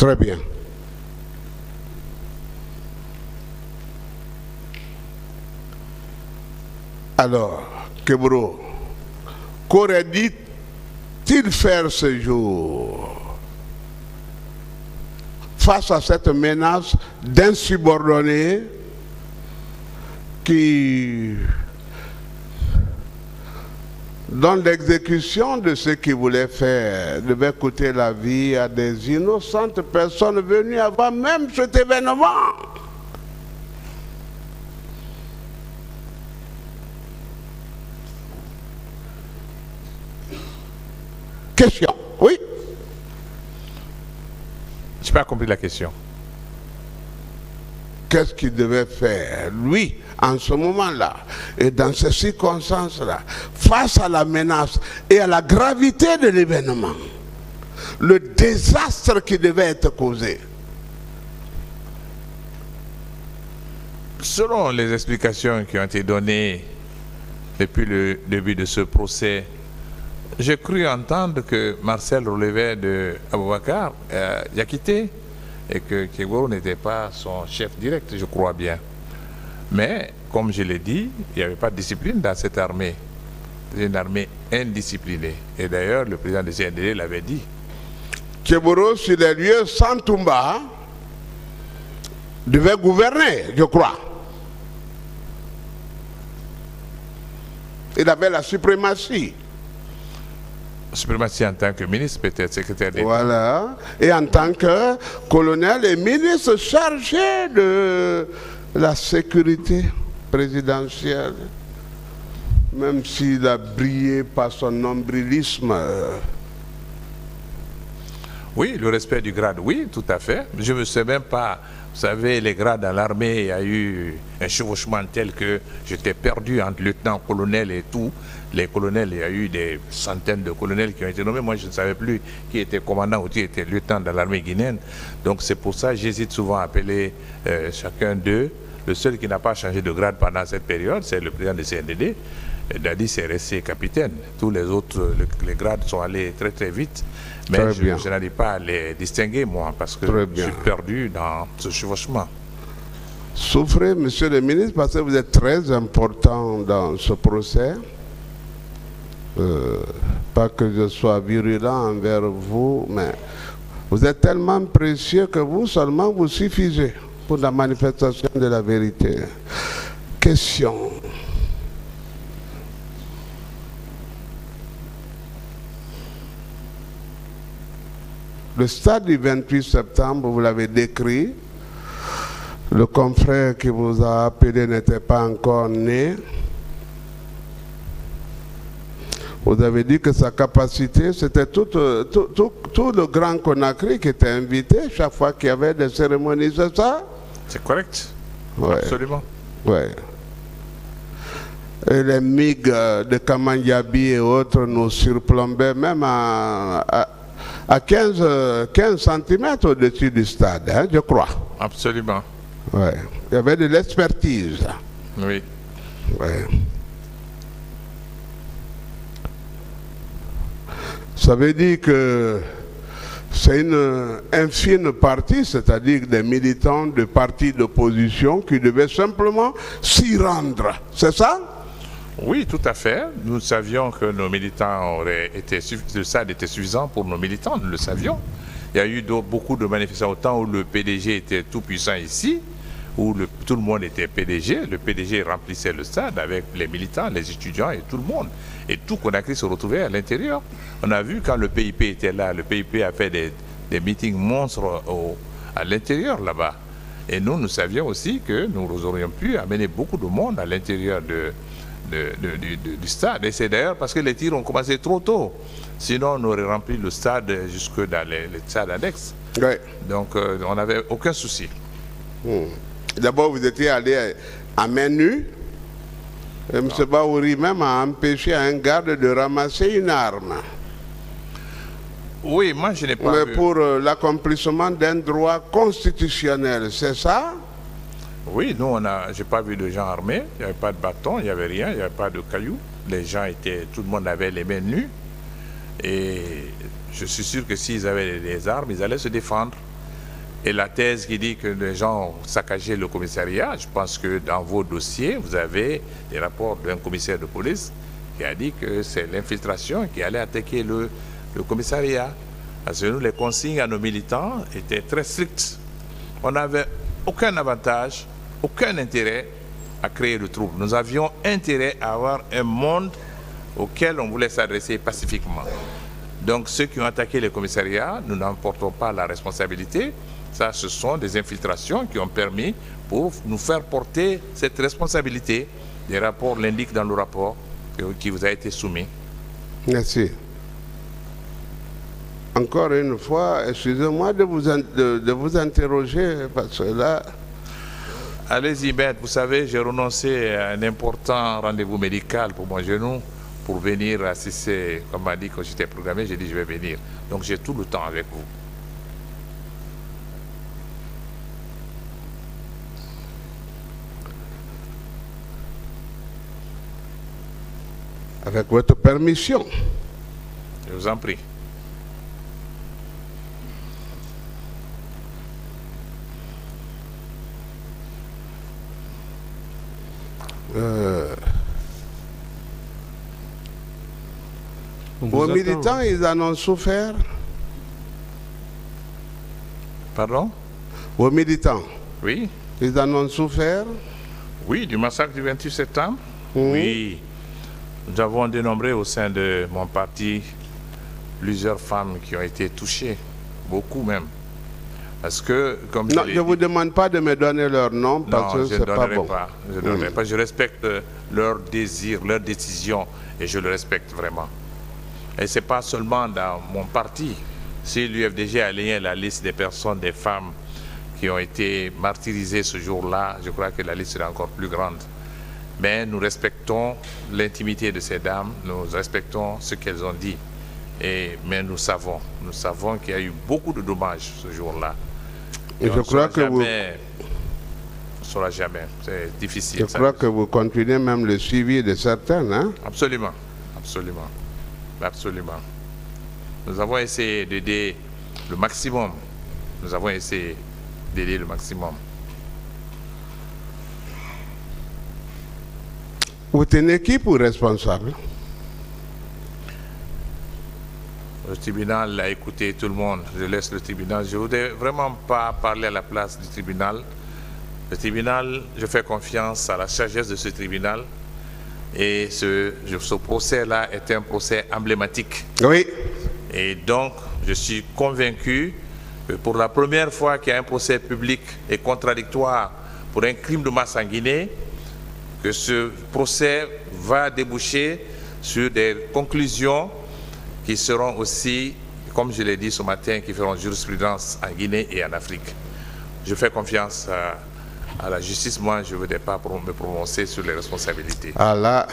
Très bien. Alors, Kebro, qu'aurait dit-il faire ce jour face à cette menace d'insubordonnés qui, dans l'exécution de ce qu'il voulait faire, devait coûter la vie à des innocentes personnes venues avant même cet événement? Question, oui? Je n'ai pas compris la question. Qu'est-ce qu'il devait faire, lui, en ce moment-là, et dans ces circonstances-là, face à la menace et à la gravité de l'événement, le désastre qui devait être causé? Selon les explications qui ont été données depuis le début de ce procès, j'ai cru entendre que Marcel relevait de Aboubakar Diakité et que Kebro n'était pas son chef direct, je crois bien. Mais, comme je l'ai dit, il n'y avait pas de discipline dans cette armée. C'est une armée indisciplinée. Et d'ailleurs, le président de CNDD l'avait dit. Kebro, sur les lieux sans Toumba, devait gouverner, je crois. Il avait la suprématie. Suprématie en tant que ministre, peut-être secrétaire d'État. Voilà. Et en tant que colonel et ministre chargé de la sécurité présidentielle, même s'il a brillé par son nombrilisme. Oui, le respect du grade, oui, tout à fait. Je ne me sais même pas, vous savez, les grades dans l'armée, il y a eu un chevauchement tel que j'étais perdu entre lieutenant-colonel et tout. Les colonels, il y a eu des centaines de colonels qui ont été nommés. Moi, je ne savais plus qui était commandant ou qui était lieutenant dans l'armée guinéenne. Donc c'est pour ça que j'hésite souvent à appeler chacun d'eux. Le seul qui n'a pas changé de grade pendant cette période, c'est le président du CNDD. Dadi s'est resté capitaine. Tous les autres, les grades sont allés très très vite. Mais je n'arrive pas à les distinguer, moi, parce que je suis perdu dans ce chevauchement. Souffrez, monsieur le ministre, parce que vous êtes très important dans ce procès. Pas que je sois virulent envers vous, mais vous êtes tellement précieux que vous seulement vous suffisez pour la manifestation de la vérité. Question. Le stade du 28 septembre, vous l'avez décrit. Le confrère qui vous a appelé n'était pas encore né. Vous avez dit que sa capacité, c'était tout le Grand Conakry qui était invité chaque fois qu'il y avait des cérémonies, c'est ça? C'est correct. Ouais. Absolument. Ouais. Et les MIG de Kamandiabi et autres nous surplombaient même à 15 cm au-dessus du stade, hein, je crois. Absolument. Ouais. Il y avait de l'expertise. Oui. Ouais. Ça veut dire que c'est une infime partie, c'est-à-dire des militants de partis d'opposition qui devaient simplement s'y rendre. C'est ça? Oui, tout à fait. Nous savions que nos militants auraient été... Le stade était suffisant pour nos militants, nous le savions. Il y a eu beaucoup de manifestations au temps où le PDG était tout puissant ici, où tout le monde était PDG. Le PDG remplissait le stade avec les militants, les étudiants et tout le monde. Et tout Conakry se retrouvait à l'intérieur. On a vu quand le PIP était là, le PIP a fait des meetings monstres à l'intérieur là-bas. Et nous savions aussi que nous aurions pu amener beaucoup de monde à l'intérieur du stade. Et c'est d'ailleurs parce que les tirs ont commencé trop tôt. Sinon, on aurait rempli le stade jusque dans les stades annexes. Ouais. Donc, on n'avait aucun souci. D'abord, vous étiez allé à main nue. Et M. Baouri même a empêché un garde de ramasser une arme. Oui, moi je n'ai pas Mais vu. pour l'accomplissement d'un droit constitutionnel, c'est ça? Oui, nous, j'ai pas vu de gens armés. Il n'y avait pas de bâton, il n'y avait rien, il n'y avait pas de cailloux. Les gens étaient, tout le monde avait les mains nues. Et je suis sûr que s'ils avaient des armes, ils allaient se défendre. Et la thèse qui dit que les gens ont saccagé le commissariat, je pense que dans vos dossiers, vous avez des rapports d'un commissaire de police qui a dit que c'est l'infiltration qui allait attaquer le commissariat. Parce que nous, les consignes à nos militants étaient très strictes. On n'avait aucun avantage, aucun intérêt à créer le trouble. Nous avions intérêt à avoir un monde auquel on voulait s'adresser pacifiquement. Donc ceux qui ont attaqué les commissariats, nous n'en portons pas la responsabilité. Ça, ce sont des infiltrations qui ont permis pour nous faire porter cette responsabilité. Les rapports l'indiquent dans le rapport qui vous a été soumis. Merci. Encore une fois, excusez-moi de vous interroger, parce que là... Allez-y, maître. Vous savez, j'ai renoncé à un important rendez-vous médical pour mon genou pour venir assister, comme m'a dit quand j'étais programmé, j'ai dit je vais venir. Donc j'ai tout le temps avec vous. Avec votre permission. Je vous en prie. Vos militants, ils en ont souffert. Pardon? Vos militants, Oui. ils en ont souffert. Oui, du massacre du 28 septembre. Oui. Nous avons dénombré au sein de mon parti plusieurs femmes qui ont été touchées, beaucoup même. Parce que, comme non, je ne vous demande pas de me donner leur nom parce que c'est pas bon. Je ne donnerai pas. Je respecte leur désir, leur décision et je le respecte vraiment. Et ce n'est pas seulement dans mon parti. Si l'UFDG a aligné la liste des personnes, des femmes qui ont été martyrisées ce jour-là, je crois que la liste sera encore plus grande. Mais nous respectons l'intimité de ces dames, nous respectons ce qu'elles ont dit. Mais nous savons qu'il y a eu beaucoup de dommages ce jour-là. Et je crois que vous... On ne saura jamais, c'est difficile. Je crois que vous continuez même le suivi de certaines, hein? Absolument, absolument, absolument. Nous avons essayé d'aider le maximum. Nous avons essayé d'aider le maximum. Vous tenez qui pour responsable? Le tribunal a écouté tout le monde. Je laisse le tribunal. Je ne voudrais vraiment pas parler à la place du tribunal. Le tribunal, je fais confiance à la sagesse de ce tribunal. Et ce procès-là est un procès emblématique. Oui. Et donc, je suis convaincu que pour la première fois qu'il y a un procès public et contradictoire pour un crime de masse en Guinée, que ce procès va déboucher sur des conclusions qui seront aussi, comme je l'ai dit ce matin, qui feront jurisprudence en Guinée et en Afrique. Je fais confiance à la justice. Moi, je ne voudrais pas me prononcer sur les responsabilités. Ah là,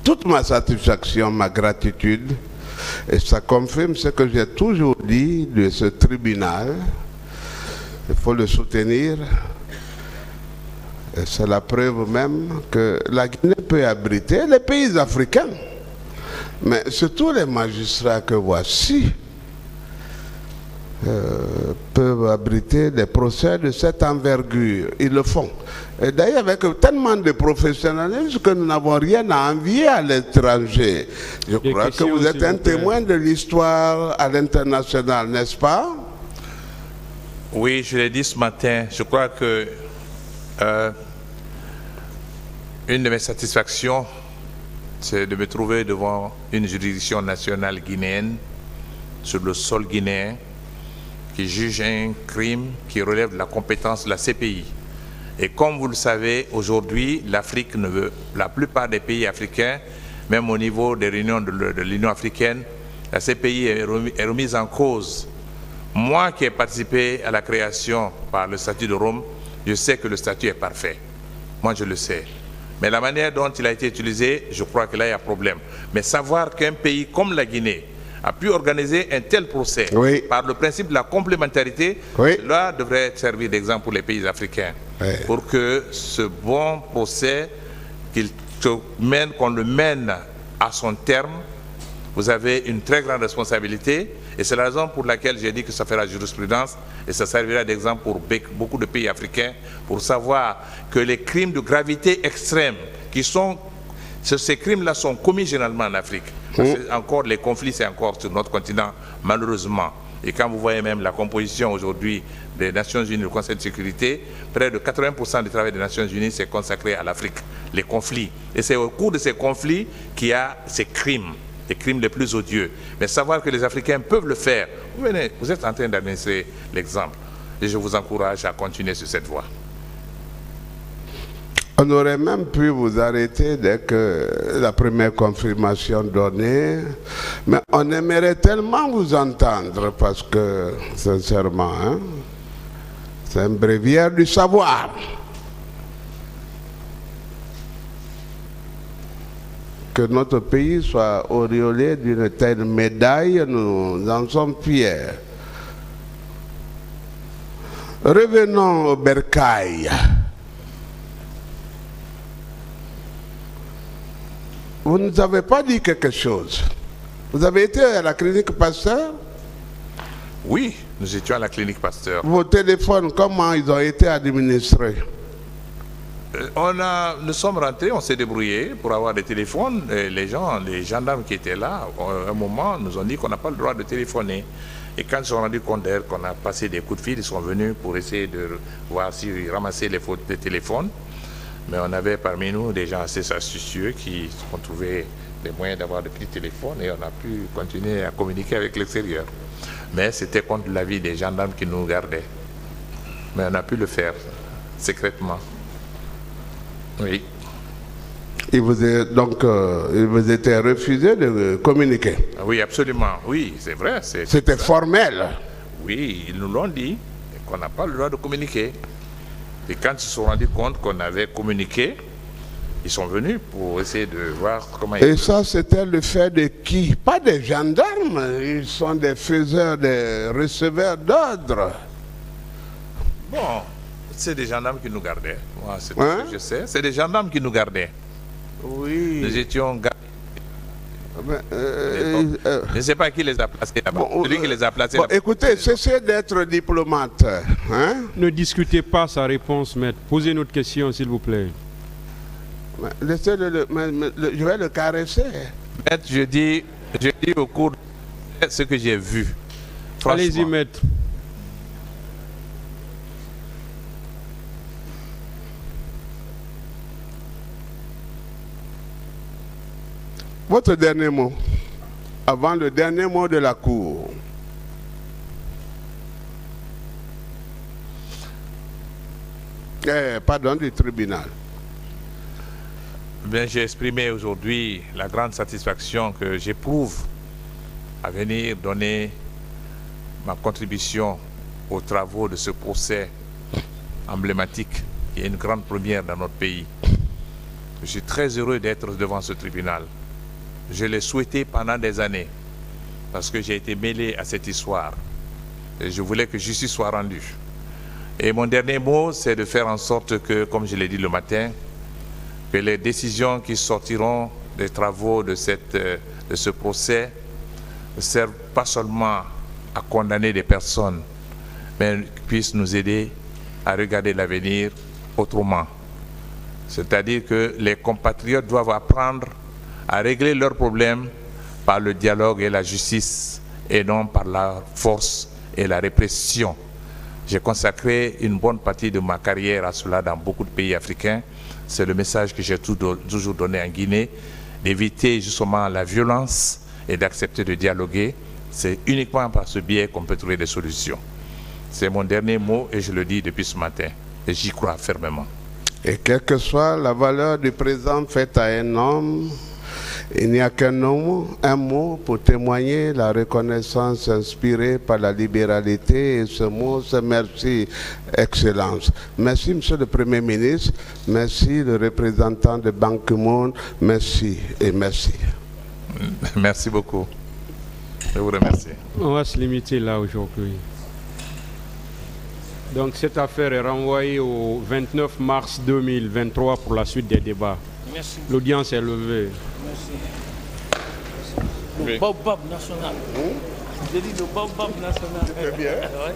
toute ma satisfaction, ma gratitude, et ça confirme ce que j'ai toujours dit de ce tribunal. Il faut le soutenir. C'est la preuve même que la Guinée peut abriter les pays africains. Mais surtout les magistrats que voici peuvent abriter des procès de cette envergure. Ils le font. Et d'ailleurs, avec tellement de professionnalisme que nous n'avons rien à envier à l'étranger. Je crois que vous êtes un témoin de l'histoire à l'international, n'est-ce pas? Oui, je l'ai dit ce matin. Je crois que une de mes satisfactions, c'est de me trouver devant une juridiction nationale guinéenne, sur le sol guinéen, qui juge un crime qui relève de la compétence de la CPI. Et comme vous le savez, aujourd'hui, l'Afrique ne veut, la plupart des pays africains, même au niveau des réunions de l'Union africaine, la CPI est remise en cause. Moi qui ai participé à la création par le statut de Rome, je sais que le statut est parfait. Moi, je le sais. Mais la manière dont il a été utilisé, je crois que là, il y a problème. Mais savoir qu'un pays comme la Guinée a pu organiser un tel procès par le principe de la complémentarité, cela devrait servir d'exemple pour les pays africains. Pour que ce bon procès, qu'on le mène à son terme, vous avez une très grande responsabilité Et c'est la raison pour laquelle j'ai dit que ça fera jurisprudence et ça servira d'exemple pour beaucoup de pays africains pour savoir que les crimes de gravité extrême ces crimes-là sont commis généralement en Afrique. Parce que encore, les conflits, c'est encore sur notre continent, malheureusement. Et quand vous voyez même la composition aujourd'hui des Nations Unies, le Conseil de sécurité, près de 80% du travail des Nations Unies s'est consacré à l'Afrique, les conflits. Et c'est au cours de ces conflits qu'il y a ces crimes, les crimes les plus odieux. Mais savoir que les Africains peuvent le faire, vous êtes en train d'administrer l'exemple. Et je vous encourage à continuer sur cette voie. On aurait même pu vous arrêter dès que la première confirmation donnée, mais on aimerait tellement vous entendre parce que, sincèrement, hein, c'est un bréviaire du savoir. Que notre pays soit auréolé d'une telle médaille, nous en sommes fiers. Revenons au bercail. Vous ne nous avez pas dit quelque chose. Vous avez été à la clinique Pasteur? Oui, nous étions à la clinique Pasteur. Vos téléphones, comment ils ont été administrés? Nous sommes rentrés, on s'est débrouillé pour avoir des téléphones. Et les gendarmes qui étaient là, à un moment, nous ont dit qu'on n'a pas le droit de téléphoner. Et quand ils se sont rendus compte qu'on a passé des coups de fil, ils sont venus pour essayer de voir s'ils ramassaient les fautes de téléphone. Mais on avait parmi nous des gens assez astucieux qui ont trouvé des moyens d'avoir de petits téléphones et on a pu continuer à communiquer avec l'extérieur. Mais c'était contre l'avis des gendarmes qui nous gardaient. Mais on a pu le faire secrètement. Oui. Il vous était refusé de communiquer? Oui, absolument. Oui, c'est vrai. C'était formel? Oui, ils nous l'ont dit, qu'on n'a pas le droit de communiquer. Et quand ils se sont rendus compte qu'on avait communiqué, ils sont venus pour essayer de voir comment... Et ça, c'était le fait de qui? Pas des gendarmes, ils sont des receveurs d'ordre. Bon, c'est des gendarmes qui nous gardaient. Moi, c'est tout ce que je sais. C'est des gendarmes qui nous gardaient. Oui. Nous étions gardés. Je ne sais pas qui les a placés là-bas. Celui qui les a placés là-bas. Écoutez, cessez d'être diplomate. Hein? Ne discutez pas sa réponse, maître. Posez notre question, s'il vous plaît. Laissez-le, je vais le caresser. Maître, je dis au cours de ce que j'ai vu. Allez-y, maître. Votre dernier mot, avant le dernier mot de la Cour. Pardon, du tribunal. Bien, j'ai exprimé aujourd'hui la grande satisfaction que j'éprouve à venir donner ma contribution aux travaux de ce procès emblématique qui est une grande première dans notre pays. Je suis très heureux d'être devant ce tribunal. Je l'ai souhaité pendant des années parce que j'ai été mêlé à cette histoire et je voulais que justice soit rendue. Et mon dernier mot, c'est de faire en sorte que, comme je l'ai dit le matin, que les décisions qui sortiront des travaux de ce procès ne servent pas seulement à condamner des personnes, mais puissent nous aider à regarder l'avenir autrement. C'est-à-dire que les compatriotes doivent apprendre à régler leurs problèmes par le dialogue et la justice et non par la force et la répression. J'ai consacré une bonne partie de ma carrière à cela dans beaucoup de pays africains. C'est le message que j'ai toujours donné en Guinée, d'éviter justement la violence et d'accepter de dialoguer. C'est uniquement par ce biais qu'on peut trouver des solutions. C'est mon dernier mot et je le dis depuis ce matin. Et j'y crois fermement. Et quelle que soit la valeur du présent faite à un homme, il n'y a qu'un mot pour témoigner la reconnaissance inspirée par la libéralité. Et ce mot, c'est merci, Excellence. Merci, Monsieur le Premier ministre. Merci, le représentant de Ban Ki-moon. Merci et merci. Merci beaucoup. Je vous remercie. On va se limiter là aujourd'hui. Donc cette affaire est renvoyée au 29 mars 2023 pour la suite des débats. Merci. L'audience est levée. Merci. Bob national. J'ai dit le bam-bam national. C'était bien. Ouais.